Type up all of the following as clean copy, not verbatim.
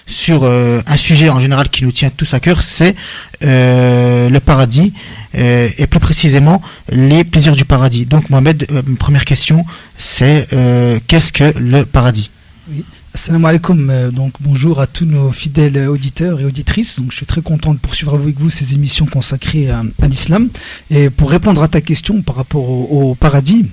sur un sujet en général qui nous tient tous à cœur, c'est le paradis et plus précisément les plaisirs du paradis. Donc Mohamed, première question, c'est qu'est-ce que le paradis? Oui. Assalamu alaikum, donc bonjour à tous nos fidèles auditeurs et auditrices. Donc je suis très content de poursuivre avec vous ces émissions consacrées à l'islam. Et pour répondre à ta question par rapport au paradis,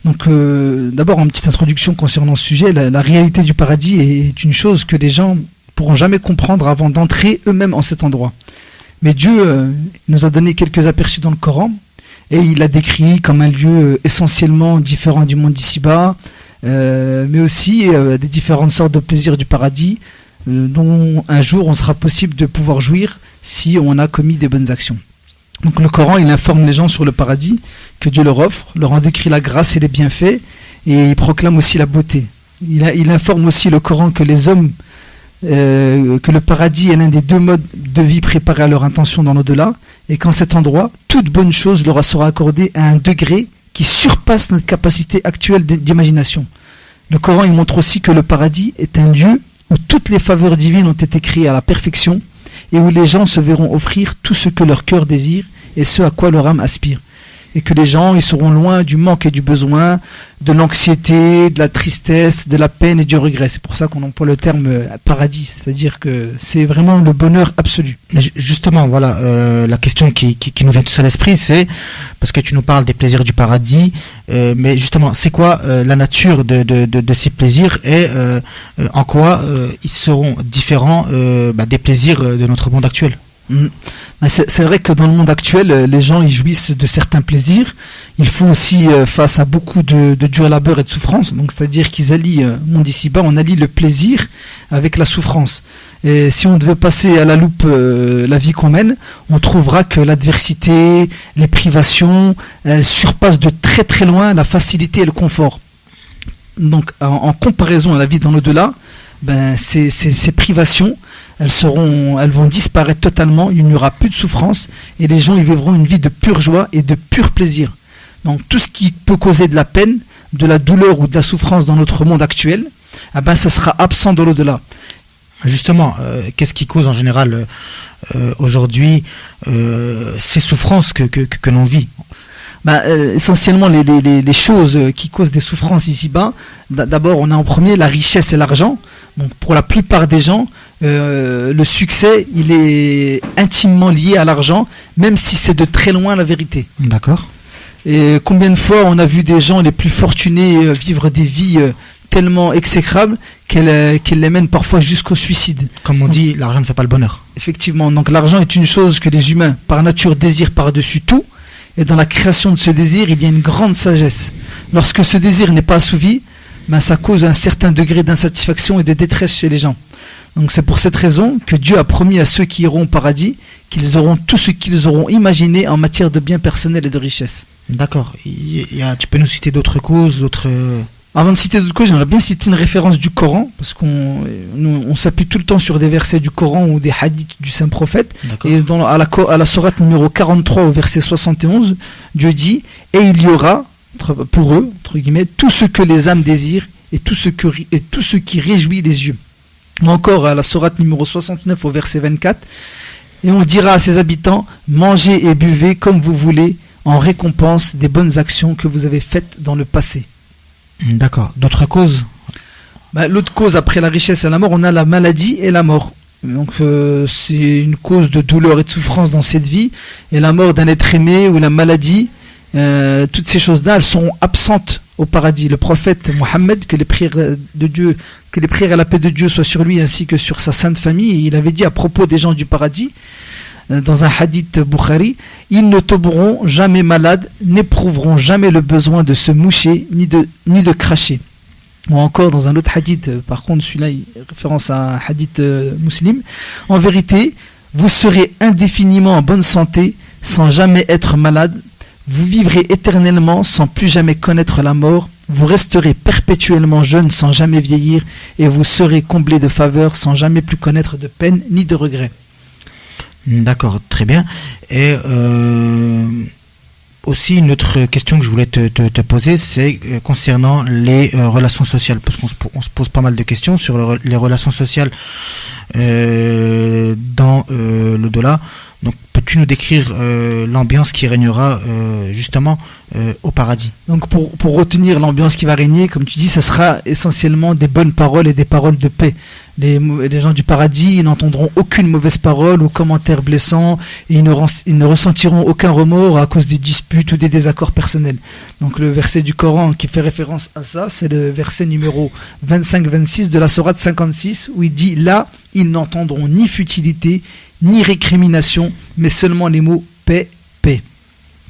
donc d'abord une petite introduction concernant ce sujet. La réalité du paradis est une chose que les gens pourront jamais comprendre avant d'entrer eux-mêmes en cet endroit. Mais Dieu nous a donné quelques aperçus dans le Coran et il l'a décrit comme un lieu essentiellement différent du monde d'ici-bas. Mais aussi des différentes sortes de plaisirs du paradis dont un jour on sera possible de pouvoir jouir si on a commis des bonnes actions. Donc le Coran il informe les gens sur le paradis que Dieu leur offre, leur en décrit la grâce et les bienfaits et il proclame aussi la beauté. Il informe aussi le Coran que les hommes que le paradis est l'un des deux modes de vie préparés à leur intention dans l'au-delà et qu'en cet endroit toute bonne chose leur sera accordée à un degré qui surpasse notre capacité actuelle d'imagination. Le Coran il montre aussi que le paradis est un lieu où toutes les faveurs divines ont été créées à la perfection et où les gens se verront offrir tout ce que leur cœur désire et ce à quoi leur âme aspire. Et que les gens ils seront loin du manque et du besoin, de l'anxiété, de la tristesse, de la peine et du regret. C'est pour ça qu'on emploie le terme paradis, c'est-à-dire que c'est vraiment le bonheur absolu. Justement, voilà, la question qui nous vient tous à l'esprit, c'est, parce que tu nous parles des plaisirs du paradis, mais justement, c'est quoi la nature de ces plaisirs et en quoi ils seront différents des plaisirs de notre monde actuel? C'est vrai que dans le monde actuel, les gens ils jouissent de certains plaisirs. Ils font aussi face à beaucoup de dur labeur et de souffrance. Donc c'est-à-dire qu'ils allient, monde ici-bas, on allie le plaisir avec la souffrance. Et si on devait passer à la loupe la vie qu'on mène, on trouvera que l'adversité, les privations, elles surpassent de très très loin la facilité et le confort. Donc en comparaison à la vie dans l'au-delà, ces privations elles vont disparaître totalement, il n'y aura plus de souffrance et les gens ils vivront une vie de pure joie et de pur plaisir. Donc tout ce qui peut causer de la peine, de la douleur ou de la souffrance dans notre monde actuel, ça sera absent dans l'au-delà. Justement, qu'est-ce qui cause en général aujourd'hui ces souffrances que l'on vit? Essentiellement les choses qui causent des souffrances ici-bas, d'abord on a en premier la richesse et l'argent. Donc pour la plupart des gens, le succès il est intimement lié à l'argent, même si c'est de très loin la vérité. D'accord. Et combien de fois on a vu des gens les plus fortunés vivre des vies tellement exécrables qu'elles les mènent parfois jusqu'au suicide. Comme on dit, l'argent ne fait pas le bonheur. Effectivement, donc l'argent est une chose que les humains par nature désirent par-dessus tout. Et dans la création de ce désir, il y a une grande sagesse. Lorsque ce désir n'est pas assouvi, ça cause un certain degré d'insatisfaction et de détresse chez les gens. Donc c'est pour cette raison que Dieu a promis à ceux qui iront au paradis qu'ils auront tout ce qu'ils auront imaginé en matière de biens personnels et de richesses. D'accord. Tu peux nous citer d'autres causes, d'autres... Avant de citer d'autres causes, j'aimerais bien citer une référence du Coran, parce qu'on s'appuie tout le temps sur des versets du Coran ou des hadiths du saint prophète. D'accord. Et à la sourate numéro 43 au verset 71, Dieu dit « Et il y aura, pour eux, entre guillemets, tout ce que les âmes désirent et tout ce qui réjouit les yeux. » Ou encore à la sourate numéro 69 au verset 24, « Et on dira à ses habitants, mangez et buvez comme vous voulez, en récompense des bonnes actions que vous avez faites dans le passé. » D'accord. D'autres causes? L'autre cause après la richesse et la mort, on a la maladie et la mort. Donc c'est une cause de douleur et de souffrance dans cette vie. Et la mort d'un être aimé ou la maladie, toutes ces choses-là, elles sont absentes au paradis. Le prophète Mohammed, que les prières et la paix de Dieu soient sur lui ainsi que sur sa sainte famille, il avait dit à propos des gens du paradis, dans un hadith Bukhari, ils ne tomberont jamais malades, n'éprouveront jamais le besoin de se moucher ni de cracher. Ou encore dans un autre hadith, par contre celui-là il référence à un hadith musulman, en vérité vous serez indéfiniment en bonne santé sans jamais être malade, vous vivrez éternellement sans plus jamais connaître la mort, vous resterez perpétuellement jeune sans jamais vieillir et vous serez comblé de faveurs sans jamais plus connaître de peine ni de regret. D'accord, très bien. Et aussi, une autre question que je voulais te poser, c'est concernant les relations sociales, parce qu'on se pose pas mal de questions sur les relations sociales dans l'au-delà. Donc, peux-tu nous décrire l'ambiance qui régnera justement au paradis? Donc, pour retenir l'ambiance qui va régner, comme tu dis, ce sera essentiellement des bonnes paroles et des paroles de paix. Les gens du paradis, ils n'entendront aucune mauvaise parole ou commentaire blessant, et ils ne ressentiront aucun remords à cause des disputes ou des désaccords personnels. Donc le verset du Coran qui fait référence à ça, c'est le verset numéro 25-26 de la sourate 56, où il dit: là, ils n'entendront ni futilité, ni récrimination, mais seulement les mots paix, paix.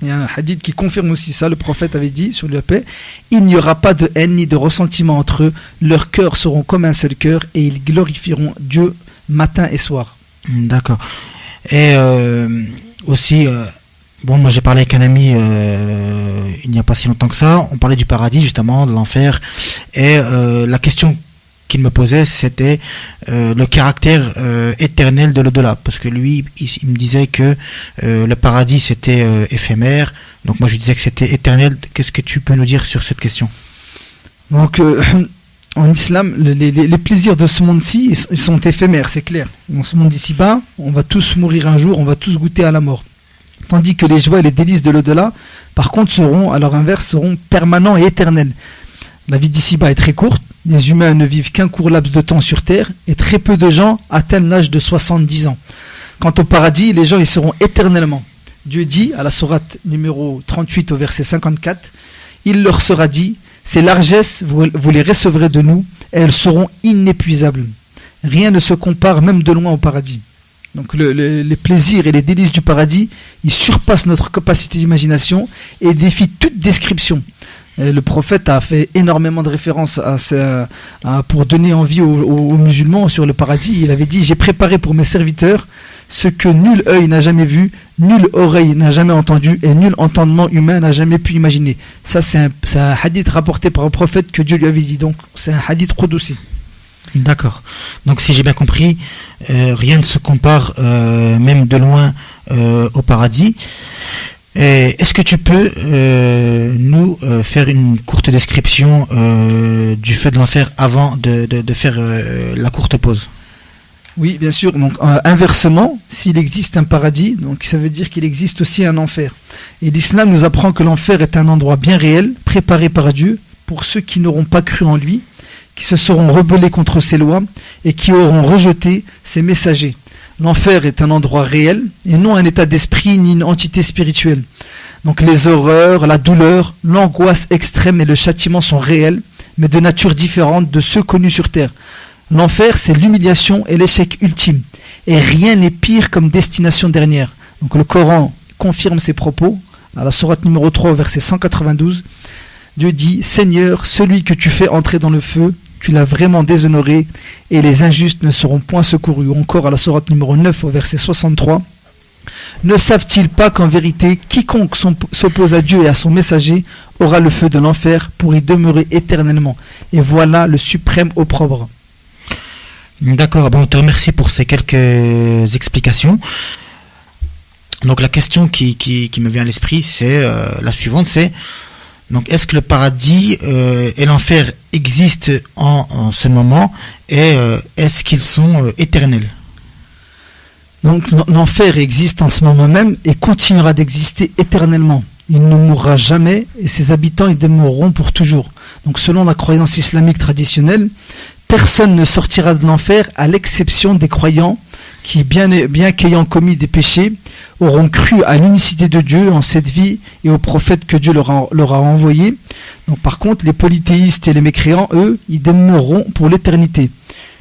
Il y a un hadith qui confirme aussi ça. Le prophète avait dit sur la paix: il n'y aura pas de haine ni de ressentiment entre eux, leurs cœurs seront comme un seul cœur et ils glorifieront Dieu matin et soir. D'accord. Et aussi, bon, moi j'ai parlé avec un ami il n'y a pas si longtemps que ça. On parlait du paradis justement, de l'enfer, et la question qu'il me posait, c'était le caractère éternel de l'au-delà, parce que lui, il me disait que le paradis c'était éphémère, donc moi je lui disais que c'était éternel. Qu'est-ce que tu peux nous dire sur cette question? Donc en islam, les plaisirs de ce monde-ci, ils sont éphémères, c'est clair. Dans ce monde d'ici-bas, on va tous mourir un jour, on va tous goûter à la mort. Tandis que les joies et les délices de l'au-delà, par contre, à leur inverse, seront permanents et éternels. La vie d'ici-bas est très courte. Les humains ne vivent qu'un court laps de temps sur Terre et très peu de gens atteignent l'âge de 70 ans. Quant au paradis, les gens y seront éternellement. Dieu dit, à la sourate numéro 38 au verset 54, il leur sera dit: ces largesses, vous les recevrez de nous et elles seront inépuisables. Rien ne se compare même de loin au paradis. Donc les plaisirs et les délices du paradis, ils surpassent notre capacité d'imagination et défient toute description. Et le prophète a fait énormément de références pour donner envie aux musulmans sur le paradis. Il avait dit: j'ai préparé pour mes serviteurs ce que nul œil n'a jamais vu, nulle oreille n'a jamais entendu et nul entendement humain n'a jamais pu imaginer. Ça, c'est un hadith rapporté par un prophète que Dieu lui avait dit. Donc c'est un hadith qudsi. D'accord. Donc si j'ai bien compris, rien ne se compare même de loin au paradis. Est-ce que tu peux nous faire une courte description du feu de l'enfer avant de faire la courte pause? Oui, bien sûr. Donc inversement, s'il existe un paradis, donc ça veut dire qu'il existe aussi un enfer. Et l'islam nous apprend que l'enfer est un endroit bien réel, préparé par Dieu pour ceux qui n'auront pas cru en lui, qui se seront rebellés contre ses lois et qui auront rejeté ses messagers. L'enfer est un endroit réel et non un état d'esprit ni une entité spirituelle. Donc les horreurs, la douleur, l'angoisse extrême et le châtiment sont réels, mais de nature différente de ceux connus sur terre. L'enfer, c'est l'humiliation et l'échec ultime. Et rien n'est pire comme destination dernière. Donc le Coran confirme ses propos. À la sourate numéro 3, verset 192, Dieu dit: Seigneur, celui que tu fais entrer dans le feu, tu l'as vraiment déshonoré, et les injustes ne seront point secourus. Ou encore à la sourate numéro 9, au verset 63, ne savent-ils pas qu'en vérité, quiconque s'oppose à Dieu et à son messager aura le feu de l'enfer pour y demeurer éternellement. Et voilà le suprême opprobre. D'accord, bon, on te remercie pour ces quelques explications. Donc la question qui me vient à l'esprit, c'est la suivante, c'est: donc, est-ce que le paradis et l'enfer existent en ce moment, et est-ce qu'ils sont éternels? Donc l'enfer existe en ce moment même et continuera d'exister éternellement. Il ne mourra jamais et ses habitants y demeureront pour toujours. Donc selon la croyance islamique traditionnelle, personne ne sortira de l'enfer à l'exception des croyants qui, bien qu'ayant commis des péchés, auront cru à l'unicité de Dieu en cette vie et aux prophètes que Dieu leur a envoyés. Donc, par contre, les polythéistes et les mécréants, eux, ils demeureront pour l'éternité.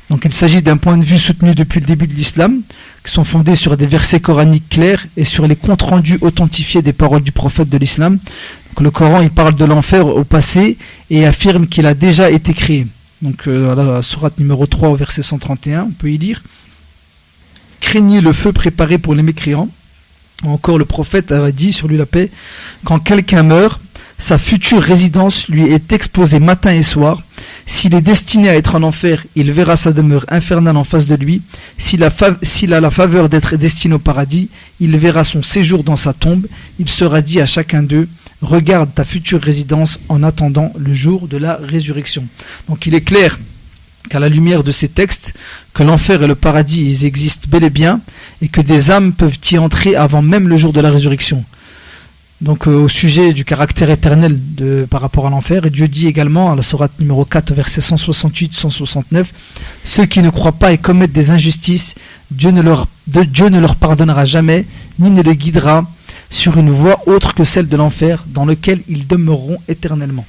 Donc il s'agit d'un point de vue soutenu depuis le début de l'islam, qui sont fondés sur des versets coraniques clairs et sur les comptes rendus authentifiés des paroles du prophète de l'islam. Donc, le Coran, il parle de l'enfer au passé et affirme qu'il a déjà été créé. Donc à la sourate numéro 3 au verset 131, on peut y lire: craignez le feu préparé pour les mécréants. Encore le prophète avait dit sur lui la paix: quand quelqu'un meurt, sa future résidence lui est exposée matin et soir. S'il est destiné à être en enfer, il verra sa demeure infernale en face de lui. S'il a la faveur d'être destiné au paradis, il verra son séjour dans sa tombe. Il sera dit à chacun d'eux: regarde ta future résidence en attendant le jour de la résurrection. Donc il est clair qu'à la lumière de ces textes, que l'enfer et le paradis ils existent bel et bien, et que des âmes peuvent y entrer avant même le jour de la résurrection. Donc au sujet du caractère éternel par rapport à l'enfer, et Dieu dit également à la sourate numéro 4 verset 168-169: ceux qui ne croient pas et commettent des injustices, Dieu ne leur pardonnera jamais, ni ne les guidera sur une voie autre que celle de l'enfer, dans lequel ils demeureront éternellement.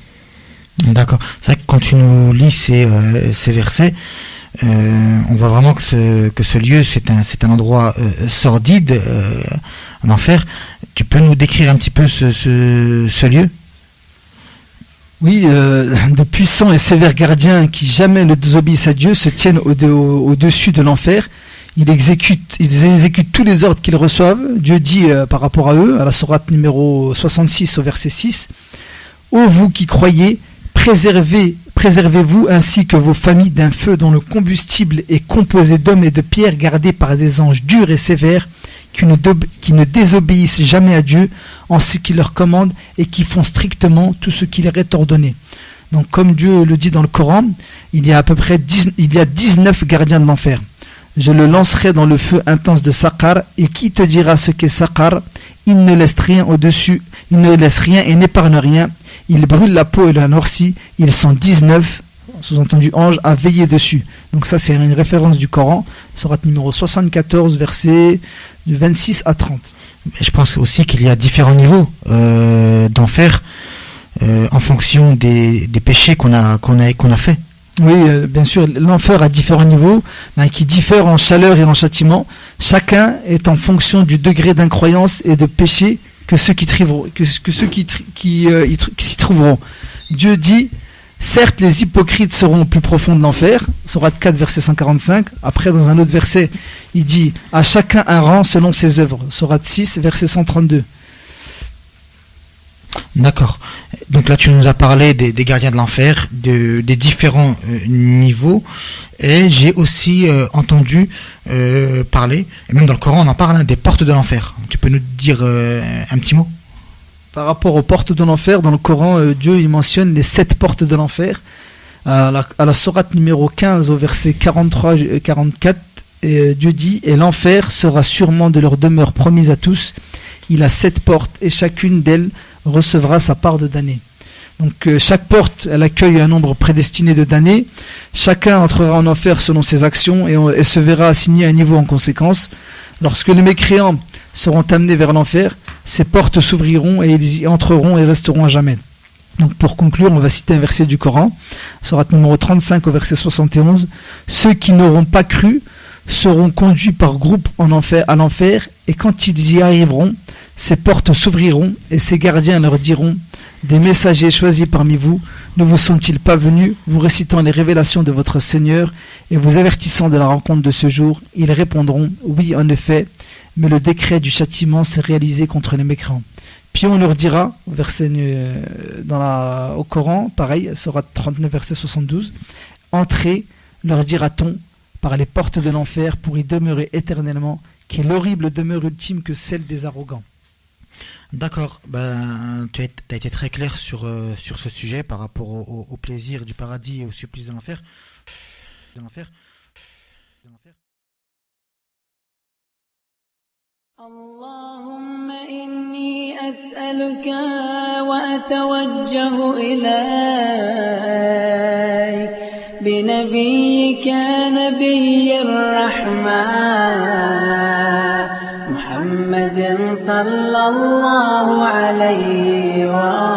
D'accord. C'est vrai que quand tu nous lis ces versets, on voit vraiment que ce lieu, c'est un endroit sordide, un enfer. Tu peux nous décrire un petit peu ce lieu ? Oui, de puissants et sévères gardiens qui jamais ne désobéissent à Dieu se tiennent au-dessus de l'enfer. Ils exécutent tous les ordres qu'ils reçoivent. Dieu dit par rapport à eux, à la sourate numéro 66 au verset 6: ô vous qui croyez, préservez-vous ainsi que vos familles d'un feu dont le combustible est composé d'hommes et de pierres gardés par des anges durs et sévères qui ne désobéissent jamais à Dieu en ce qu'il leur commande et qui font strictement tout ce qu'il leur est ordonné. Donc comme Dieu le dit dans le Coran, il y a 19 gardiens de l'enfer. Je le lancerai dans le feu intense de Saqar, et qui te dira ce qu'est Saqar? Il ne laisse rien au-dessus, il ne laisse rien et n'épargne rien. Il brûle la peau et la noircit. Ils sont 19, sous-entendu anges, à veiller dessus. Donc ça c'est une référence du Coran, sourate numéro 74, versets du 26 à 30. Je pense aussi qu'il y a différents niveaux d'enfer en fonction des péchés qu'on a fait. Oui, bien sûr, l'enfer a différents niveaux, qui diffèrent en chaleur et en châtiment. Chacun est en fonction du degré d'incroyance et de péché que ceux qui s'y trouveront. Dieu dit: certes, les hypocrites seront au plus profond de l'enfer, sourate 4, verset 145. Après, dans un autre verset, il dit: à chacun un rang selon ses œuvres, sourate 6, verset 132. D'accord. Donc là, tu nous as parlé des gardiens de l'enfer, des différents niveaux, et j'ai aussi entendu parler, et même dans le Coran on en parle, des portes de l'enfer. Tu peux nous dire un petit mot ? Par rapport aux portes de l'enfer, dans le Coran, Dieu il mentionne les 7 portes de l'enfer. À la sourate numéro 15, au verset 43 et 44, Dieu dit: et l'enfer sera sûrement de leur demeure promise à tous. Il a 7 portes, et chacune d'elles recevra sa part de damnés. Donc chaque porte, elle accueille un nombre prédestiné de damnés. Chacun entrera en enfer selon ses actions et se verra assigner un niveau en conséquence. Lorsque les mécréants seront amenés vers l'enfer, ces portes s'ouvriront et ils y entreront et resteront à jamais. Donc pour conclure, on va citer un verset du Coran, sourate numéro 35 au verset 71. Ceux qui n'auront pas cru seront conduits par groupe à l'enfer, et quand ils y arriveront, ces portes s'ouvriront et ces gardiens leur diront: des messagers choisis parmi vous, ne vous sont-ils pas venus, vous récitant les révélations de votre Seigneur et vous avertissant de la rencontre de ce jour? Ils répondront: oui, en effet, mais le décret du châtiment s'est réalisé contre les mécréants. Puis on leur dira, verset au Coran, pareil, sourate 39, verset 72, entrez, leur dira-t-on, par les portes de l'enfer pour y demeurer éternellement, qui est l'horrible demeure ultime que celle des arrogants. D'accord, tu as été très clair sur ce sujet par rapport au plaisir du paradis et au supplice de l'enfer. اللهم إني أسألك وأتوجه إليك بنبيك نبي الرحمة محمد صلى الله عليه وسلم